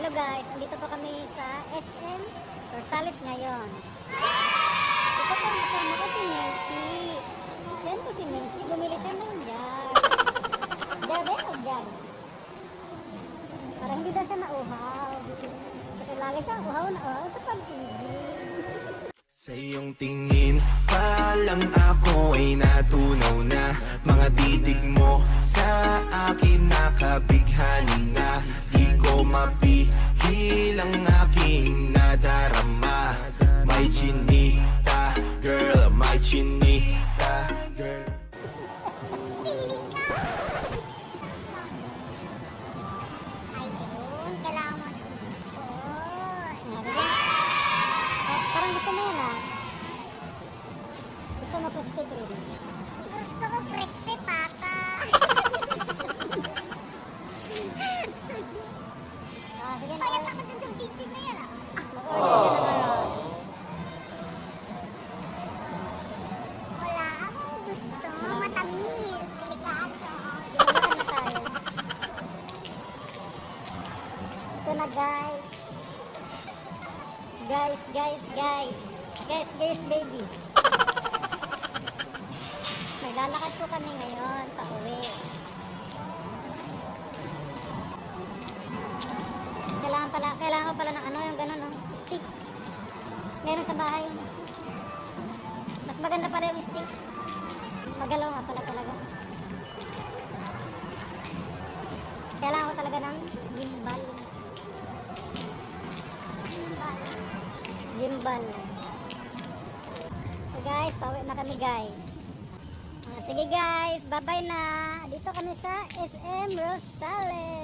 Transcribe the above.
Hello guys, andito po kami sa SM Rosales ngayon. Ito po, kasama ko si Nenchi. Yan po si Nenchi, bumili siya ng jug. Jug o jug? Para hindi daw siya nauhaw. Kasi lagi siyang uhaw na uhaw sa pag-ibig. Sa iyong tingin pa lang ako ay natunaw na. Mga titig mo sa akin nakabighani na. Di ko mapihil ang aking nadarama. May chinita, girl, may chinita, girl. Feeling ka? Ayun, kailangan mo parang gusto mo yun ah. Gusto mo preste rin. Gusto ko preste, papa. Sige na. Payat ako dun sa video na yan ah. Wala akong gusto. Matamis. Delikado. Ginawa na tayo. Ito na guys. Guys, baby. May lalakad po kami ngayon, pauwi. Kailangan ko pala ng ano, yung gano'n, no? Stick. Meron sa bahay. Mas maganda pala yung stick. Magalaw nga pala talaga. Kailangan ko talaga ng gimbal. So guys, pauwi na kami guys. Sige guys, bye bye na. Dito kami sa SM Rosales.